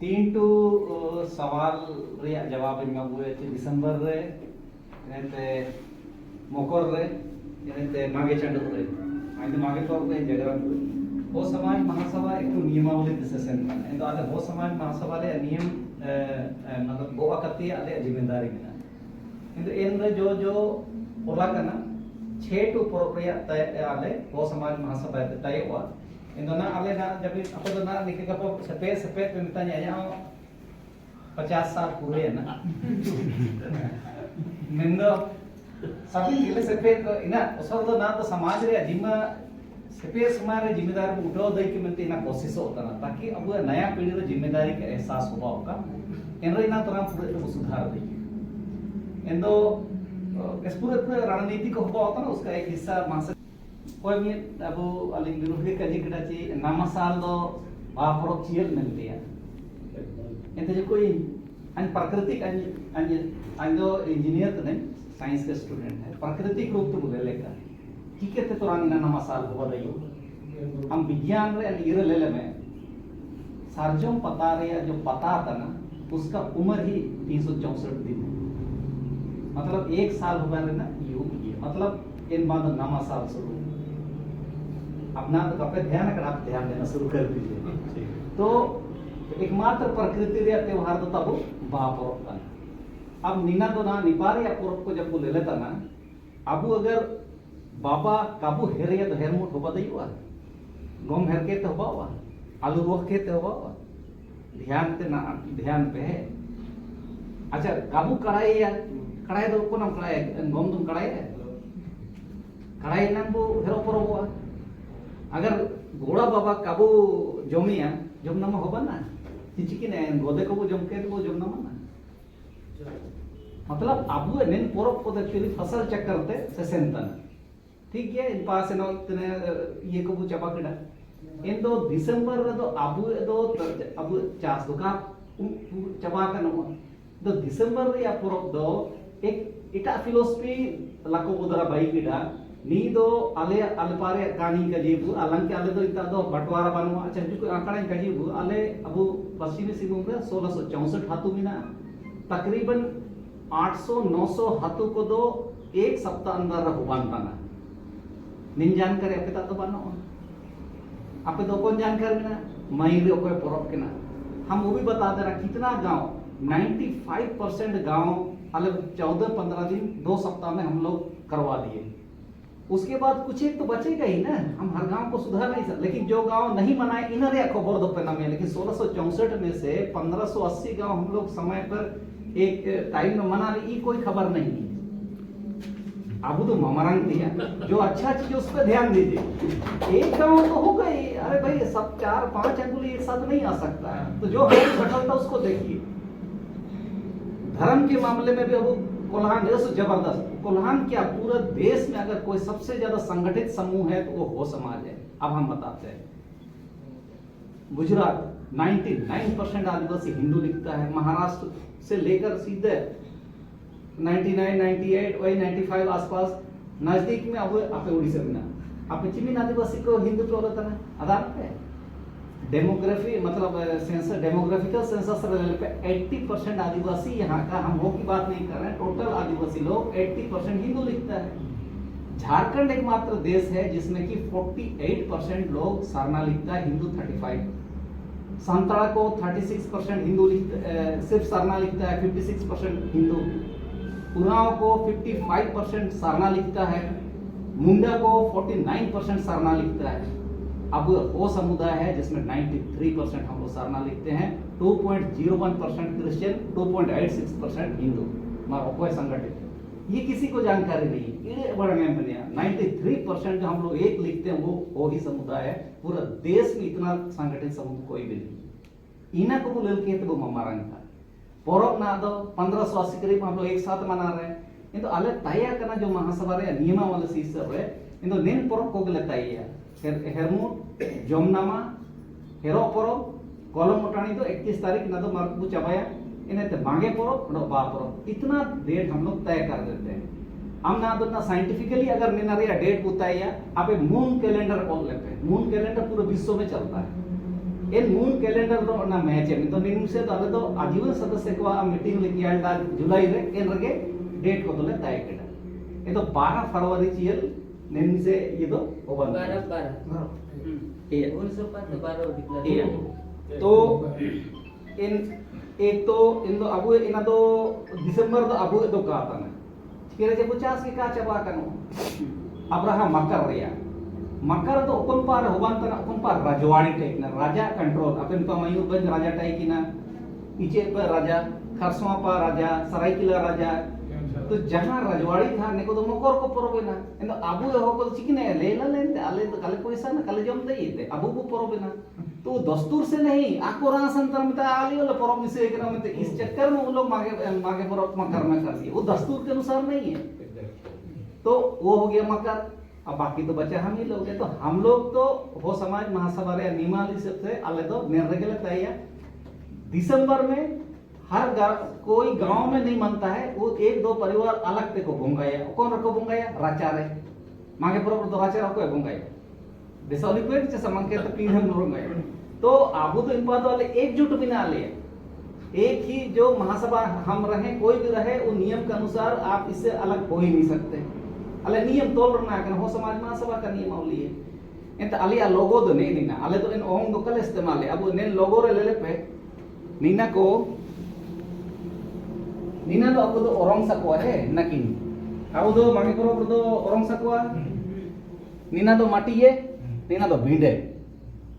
तीन टू सवाल रे जवाब इन मागुए दिसंबर रे इनते मकर रे इनते मागे चंडू रे आइंदे मागे तो रे जगह वो समाज महासभा एक नियमावली दिसेसन माने तो आले वो समाज महासभा रे नियम मतलब गोवा कत्ती आले जिम्मेदारी में इंदो इन रे जो ओला कना 6 टू प्रोप्रिया तय आले वो समाज महासभा तय हुआ इंदो ना आले ना जब apa तो ना निके का sepe मिताnya ya 50 साल पूरे है ना मिंदो सभी गिले sepe तो इना उसर तो ना तो समाज रे जिम्मा sepe समाज रे जिम्मेदारी को उठाओ दई के मिलते इना कोशिश होता ना ताकि अब नया पीढ़ी रे जिम्मेदारी का एहसास होगा होगा इन रे इना तरह पूरे सुधार दई इंदो इस पूरे रणनीति को होगा होता ना उसका एक हिस्सा मास कोई भी अब अलिंग विरोधी कजी कटाची नामा साल दो बापरोक चियल मिलती है इंते जो कोई अन प्राकृतिक अन जो इंजीनियर तो नहीं साइंस के स्टूडेंट है प्राकृतिक रूप तो बोले लेकर ठीक है तो रानी नामा साल होगा दयो हम विज्ञान रे इरे लेले में सार्जों पता रे जो पता था ना उसका उम्र ही 364 दिन है मतलब एक साल हो गया ना युग ये मतलब इन बाद नामा साल शुरू अपना तो कपड़े ध्यान अगर आप ध्यान देना शुरू कर दीजिए तो एकमात्र प्रकृति रे त्योहार तो तब बापरोक का अब नीना तो ना निपारे या पुरब को जब वो ले लेता ना अब अगर बाबा काबू हेरे तो हेरमुट होबा दई हुआ गम हेर के तो होबा हुआ आलू रोक के तो होबा हुआ ध्यान पे है अच्छा काबू कढ़ाई या कढ़ाई दो को नाम कढ़ाई गम तुम कढ़ाई है कढ़ाई नाम वो हेरो पुरब हुआ अगर घोड़ा बाबा काबू जमिया जम नामा होबा ना चिचिकी ने गोदे को जम के तो जम नामा ना मतलब अबु नेन पोरब को एक्चुअली फसल चक्कर ते से सेंतन ठीक है इन पास नो इतने ये को चबा कड़ा इन दो दिसंबर रे तो अबु चास दुका चबा का नो दो दिसंबर रे या पोरब दो एक इटा फिलोसफी लाको उदरा बाई किडा नी दो आले अलपारे कानी का जीबु अलंग के आले दो इता दो बटवारा बनवा अच्छा जो आंकड़ा का जीबु आले अबु पश्चिमी सिंहभूम रे 1664 हाथू मिना तकरीबन 800-900 हाथू को दो एक सप्ताह अंदर हुबान पाना निन जानकारी अपे ता तो बानो अपे दो कौन जानकारी ना मई रे कोई परब के ना हम वो भी बता दे रहा कितना गांव 95% गांव आले 14-15 दिन 2 सप्ताह में हम लोग करवा दिए उसके बाद कुछ एक तो बचेगा ही ना हम हर गांव को सुधार नहीं सकते लेकिन जो गांव नहीं बनाए इन्हें खबर दो पे में लेकिन 1664 में से 1580 गांव हम लोग समय पर एक टाइम में मना रही कोई खबर नहीं अब तो ममरंग दिया जो अच्छा चीज उस पर ध्यान दीजिए एक गांव तो हो गई अरे भाई सब 4-5 अंगुली एक साथ नहीं आ सकता है तो जो घटलता उसको देखिए धर्म के मामले में भी अब कोल्हान जबरदस्त कोल्हान क्या पूरे देश में अगर कोई सबसे ज्यादा संगठित समूह है तो वो हो समाज है अब हम बताते हैं गुजरात 99% आदिवासी हिंदू लिखता है महाराष्ट्र से लेकर सीधे 99 98 वही 95 आसपास नजदीक में अब आपे उड़ीसा में आप चिमीन आदिवासी को हिंदू तो होता ना आधार पे डेमोग्राफी मतलब सेंसस डेमोग्राफिकल सेंसस लेवल पे 80% आदिवासी यहाँ का हम लोग की बात नहीं कर रहे हैं टोटल आदिवासी लोग 80% हिंदू लिखता है झारखंड एकमात्र देश है जिसमें कि 48% लोग सरना लिखता है हिंदू 35 संतरा को 36% हिंदू सिर्फ सरना लिखता है 56% हिंदू उरांव को 55% सरना लिखता है मुंडा को 49% सरना लिखता है अब वो समुदाय है जिसमें 93% हम लोग सरना लिखते हैं 2.01% क्रिश्चियन 2.86% हिंदू मारो कोई संगठित ये किसी को जानकारी नहीं ये बड़ा मैं बनिया 93% जो हम लोग एक लिखते हैं वो ही समुदाय है पूरा देश में इतना संगठित समूह कोई भी नहीं इना को बोले के तो ममारंग था पोरब ना दो 1580 करीब हम लोग एक साथ मना रहे हैं किंतु अलग तैया करना जो महासभा रे नियमा वाला सिस्टम है किंतु नेन पोरब को गले तैया हेरमुट जमनामा हेरो पोरब कलम मोटानी तो 31 तारीख ना तो मार्क चबाया इन्हें मांगे पोरब नो बा पोरब इतना डेट हम लोग तय कर देते हैं हम ना तो ना साइंटिफिकली अगर निना रे डेट बताया आप मून कैलेंडर बोल लेते हैं मून कैलेंडर पूरे विश्व में चलता है इन मून कैलेंडर दो ना मैच है तो निम से तो अले तो आजीवन सदस्य को मीटिंग ले किया था जुलाई रे इन रगे डेट को तो ले तय किया ये तो 12 फरवरी चियल निम से ये तो ओपन 12 ये 1912 डिक्लेयर iya तो इन एक तो इन दो अबु इन दो दिसंबर तो अबु तो का था ना kira je pucas ke ka coba kan Abraham makar ya makar तो अपन पार होबान तना अपन पार राजवाड़ी टाइप ना राजा कंट्रोल अपन तो मयूरभंज राजा टाइप की ना पीछे पर राजा खरसवा पर राजा सरायकिला राजा तो जहां राजवाड़ी था ने को तो मकर को परबेना इन अबु हो को चिकने लेला लेते आले तो काले पैसा ना काले जम दे इते अबु को परबेना तो दस्तूर से नहीं आकोरा संतर मिता आली वाला परब निसे के नाम इस चक्कर में वो लोग मागे मागे परब मकर में कर दिए वो दस्तूर के अनुसार नहीं है तो वो हो गया मकर अब बाकी तो बचे हम ही लोग हैं तो हम लोग तो हो समाज महासभा रे नियमावली से आले तो निर्णय लगता है दिसंबर में हर कोई गांव में नहीं मनता है वो एक दो परिवार अलग ते को भूंगाया कौन रखो भूंगाया राचारे मागे परब तो राचारे को भूंगाया देसावली पेट से समंके तो पीढ़ हम लोग गए तो आबू तो इन बात वाले एकजुट बिना ले एक ही जो महासभा हम रहे कोई भी रहे वो नियम के अनुसार आप इससे अलग हो ही नहीं सकते अले नियम तोल रना है हो समाज महासभा का नियमावली है इंत अलिया लोगो दो नहीं नीना अले तो इन ओंग दो कल इस्तेमाल है अब ने लोगो रे ले पे नीना को नीना तो अब तो औरंग सकवा है नकिन अब तो मांगे करो तो औरंग सकवा नीना तो माटी है नीना तो भींडे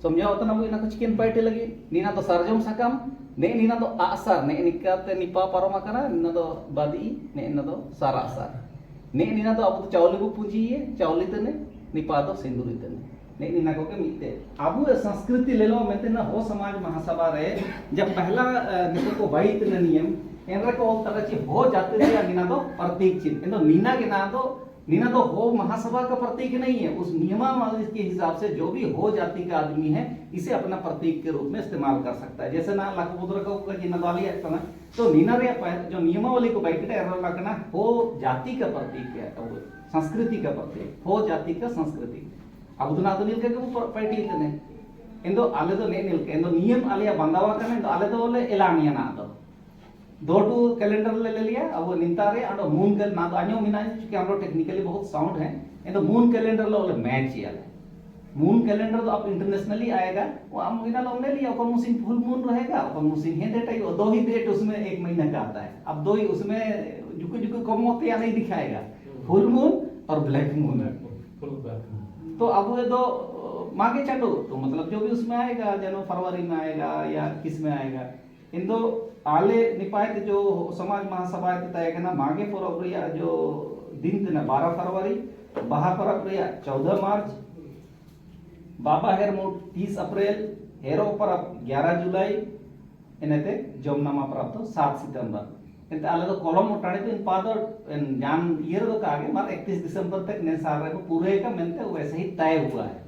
समझाओ तो ना वो इना को चिकन पार्टी लगी नीना तो सरजम सकम ने नीना तो आसार ने निकाते निपा पारोमा करा नीना तो बादी ने नीना तो सारा आसार ने नीना तो अब तो चावली को पूंजी है चावली तने निपा तो सिंदूरी तने ने नीना को के मिलते अब संस्कृति ले लो मैं ना हो समाज महासभा रे जब पहला निको को वाइट नियम एनरे को तरह ची हो जाते रे नीना तो प्रतीक चिन्ह इन नीना के ना तो नीना तो हो महासभा का प्रतीक नहीं है उस नियमावली के हिसाब से जो भी हो जाति का आदमी है इसे अपना प्रतीक के रूप में इस्तेमाल कर सकता है जैसे ना लखपुत्र का जी नदाली है ना तो नीना रे जो नियमावली को बैठे एरो लगना हो जाति का प्रतीक है तो संस्कृति का प्रतीक हो जाति का संस्कृति अब उतना तो नील के वो पैटी ने इंदो आले तो ने नील के इंदो नियम आलिया बंदावा करने इंदो आले तो बोले एलानिया ना तो दो टू कैलेंडर ले लिया अब निंता रे अंडो मून के ना तो अन्यो मिना क्योंकि हम लोग टेक्निकली बहुत साउंड है इंदो मून कैलेंडर लो मैच किया मून कैलेंडर तो अब इंटरनेशनली आएगा वो हम मिना लो ले लिया अपन मुसिन फुल मून रहेगा अपन मुसिन है डेट है दो ही डेट उसमें एक महीना का आता है अब दो ही उसमें जुकु जुकु कम होते या नहीं दिखाएगा फुल मून और ब्लैक मून तो अब ये दो मागे चंडो तो मतलब जो भी उसमें आएगा जनो फरवरी में आएगा या किस में आएगा इन दो आले निपाय जो समाज महासभा तय करना मागे परब रिया जो दिन थे 12 फरवरी बाहा परब रिया 14 मार्च बाबा हेर मोट 30 अप्रैल हेरो परब 11 जुलाई इनते जमनामा परब तो 7 सितंबर इनते आले तो कॉलम उठाने तो इन पादर जान ईयर तो कागे मार 31 दिसंबर तक ने साल रे को पूरे का मेनते वैसे ही तय हुआ है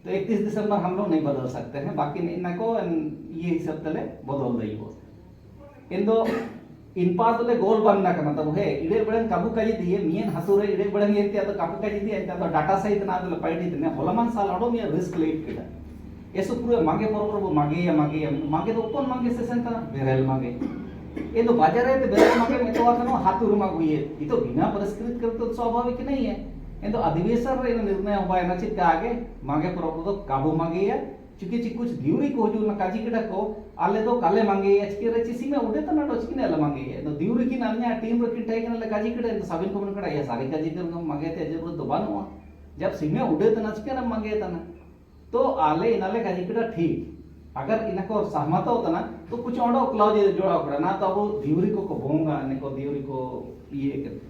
तो 31 दिसंबर हम लोग नहीं बदल सकते हैं बाकी इन्ना को ये हिसाब तले बदल दई हो इंदो इन पास ले गोल बनना करना तब है इडे बड़न काबू काजी दिए मियन हसुरे इडे बड़न ये तो काबू काजी दिए तो डाटा सहित ना तो पाइटी ने होलमान साल अडो मिया रिस्क लेट केदा एसो पूरे मागे बरोबर मागे तो ओपन मागे सेशन तना बेरेल मागे ये तो बाजार है तो बेरेल मागे में तो आखनो हाथुर मागुए ये तो बिना परिष्कृत कर तो स्वाभाविक नहीं है ये तो अधिवेशन रे निर्णय हुआ है नचित का आगे मागे बरोबर तो काबू मागे है चुकी कुछ दिवरी को जो ना काजी केडा को आले तो काले मांगे एचके रे सीमे उडे तो ना डोचकी ने मांगे तो दिवरी की नान्या टीम रे किन टाइगन ले काजी केडा तो साबिन को मन कड़ा या सारी काजी कर मांगे ते जरूरत तो बानुआ जब सीमे उडे तो नचके ना मांगे तना तो आले इनाले काजी केडा ठीक अगर इनको सहमत होता ना तो कुछ और क्लॉज जोड़ा पड़ा ना तो अब दिवरी को बोंगा ने को दिवरी को ये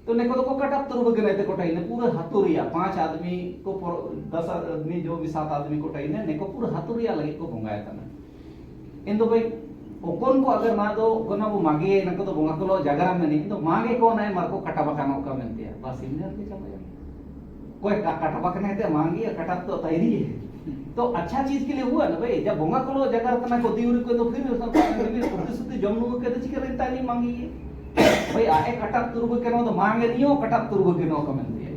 तो ने को कटअप तुरब के रहते कोटाई ने पूरे हाथुरिया 5 आदमी को 10 आदमी जो भी 7 आदमी कोटाई ने को पूरे हाथुरिया लगे को बोंगाया था इन तो भाई ओकोन को अगर ना तो कोना वो मागे न को तो बोंगा को जागरा में नहीं तो मागे कौन है मार को कटा बकानो का मिलती है बस इंडिया के चले कोई कटा बकने है मांगी कटअप तो तैयारी है तो अच्छा चीज के लिए हुआ ना भाई जब बोंगा को जागरा तना को दिवरी को तो फिर प्रतिश्रुति जमनु के तो चिकर ताली मांगी है भाई आए कटअप तुरब के नो तो मांगे नहीं हो कटअप तुरब के नो का मिलती है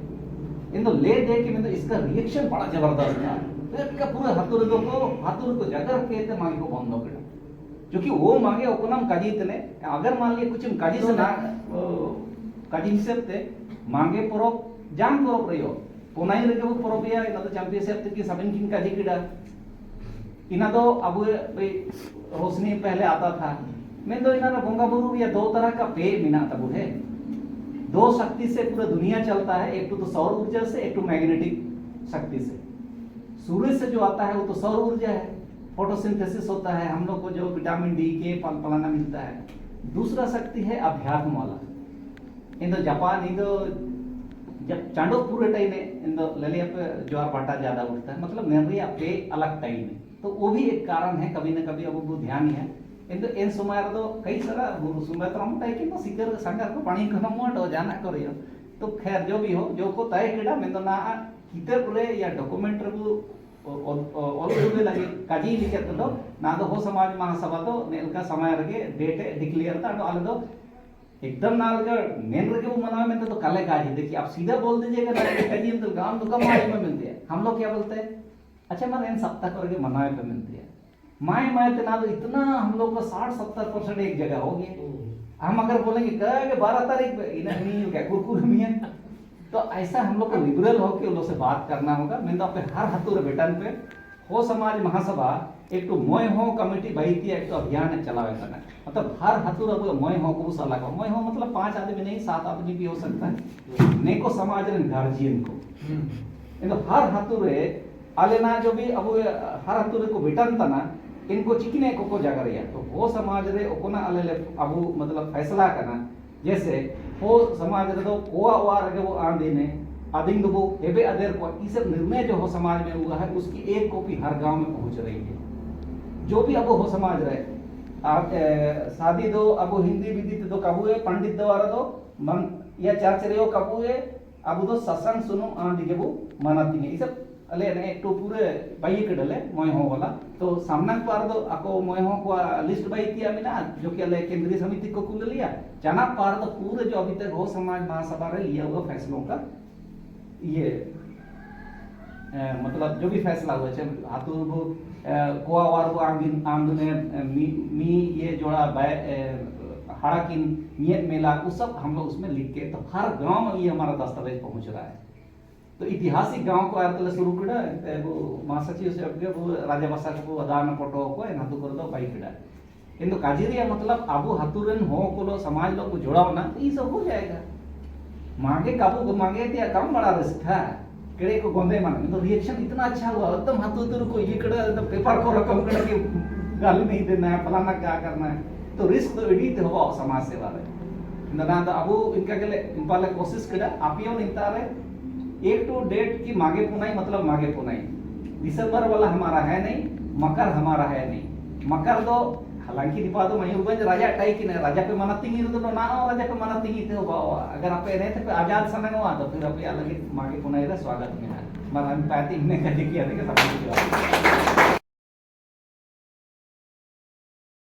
इन तो ले दे के में तो इसका रिएक्शन बड़ा जबरदस्त था का पूरे हाथुर को जगह के मांगे को बंद कर क्योंकि वो मांगे ओकोनम काजी तने अगर मान लिए कुछ काजी से ना काजी हिसाब ते मांगे परब जान परब रहियो पुनाई रे को परब या इना तो चैंपियन हिसाब ते कि सबन किन काजी किडा इना तो अब रोशनी पहले आता था मैं तो इना बोंगा बुरु या दो तरह का पे मिना तबु है दो शक्ति से पूरा दुनिया चलता है एक तो सौर ऊर्जा से एक तो मैग्नेटिक शक्ति से सूर्य से जो आता है वो तो सौर ऊर्जा है फोटोसिंथेसिस होता है हम लोग को जो विटामिन डी के फलाना मिलता है दूसरा शक्ति है अध्यात्म वाला इन जापान इन जब चांडो पूरे टाइम में इन ललिया पे ज्वार भाटा ज्यादा उठता है मतलब निर्णय पे अलग टाइम में तो वो भी एक कारण है कभी न कभी अब वो ध्यान है इन समय तो कई सारा समय तो हम टाइम की सिकर संगार को पानी को नमो जाना करियो तो खैर जो भी हो जो को तय केड़ा में तो ना किताब रे या डॉक्यूमेंट रे ऑल लगे काजी लिखे तो ना तो हो समाज महासभा तो नेलका समय रगे डेट डिक्लेयर था तो आले तो एकदम नाल का नेन रगे वो मनावे में तो काले काजी देखिए आप सीधा बोल दीजिएगा ना काजी हम तो गांव दुकान में मिलते हैं हम लोग क्या बोलते हैं अच्छा मैं इन सप्ताह करके मनावे पे मिलती है माए ते ना तो इतना हम लोग का 60-70% एक जगह हो गया हम अगर बोलेंगे कह 12 तारीख पे इन्हें नहीं क्या कुरकुर मियां तो ऐसा हम लोग को लिबरल होकर उन लोग से बात करना होगा मैं तो अपने हर हतुर बेटन पे हो समाज महासभा एक तो मोय हो कमेटी बहिती एक तो अभियान चलावे करना मतलब हर हतुर अब मोय हो को साला को मोय हो मतलब 5 आदमी नहीं 7 आदमी भी हो सकता है नेको समाज रे गार्जियन को इन हर हतुर आले ना जो भी अब हर हतुर को बेटन तना इनको चिकने को जगह रहा तो वो समाज रे ओकोना आले अब मतलब फैसला करना जैसे वो समाज रे तो कोआ वार के वो आंदीने आदिंग वो एबे अदर को इस निर्णय जो हो समाज में हुआ है उसकी एक कॉपी हर गांव में पहुंच रही है जो भी अब हो समाज रहे आप शादी दो अब हिंदी विधि तो कबू है पंडित द्वारा तो मन या चर्च रे कबू है अब तो सत्संग सुनो आंदी के वो मनाती है इस अले ने एक तो पूरे बाई के डले मोय हो वाला तो सामना पार दो ako मोय हो को लिस्ट बाई किया मिना जो कि अले केंद्रीय समिति को कुल लिया जाना पार तो पूरे जो अभी तक हो समाज महासभा रे लिया हुआ फैसलों का ये मतलब जो भी फैसला हुआ है हाथुर वो कोआ वार वो आंदने मी ये जोड़ा हाड़ा की नियत मेला वो सब हम लोग उसमें लिख के तो हर गांव में ये हमारा दस्तावेज पहुंच रहा है तो ऐतिहासिक गांव को आरतले शुरू किड़ा वो महासचिव से अगे वो राजा बसा को अदान फोटो को नातु कर दो बाई किड़ा किंतु काजिरिया मतलब आबू हाथुरन हो को समाज लोग को जोड़ाओ ना ये सब हो जाएगा मांगे काबू को मांगे दिया कम बड़ा रिस्क था केड़े को गोंदे माने तो रिएक्शन इतना अच्छा हुआ एकदम हाथुर को ये कड़ा एकदम पेपर को रकम कड़ा के गाली नहीं देना है फलाना क्या करना है तो रिस्क तो एडिट हुआ समाज सेवा रे ना तो अबू इनका के इनपाले कोशिश कड़ा आपियो निता रे एक तो डेट की मागे पुनाई मतलब मागे पुनाई दिसंबर वाला हमारा है नहीं मकर हमारा है नहीं मकर तो हालांकि दीपा तो मयूरभंज राजा टाई की नहीं राजा पे मना तिंगी तो ना राजा पे मना तिंगी थे अगर आप रहते थे आजाद समय हुआ तो फिर आप अलग मागे पुनाई रे स्वागत में है मरा पैती ने कह दिया था कि सब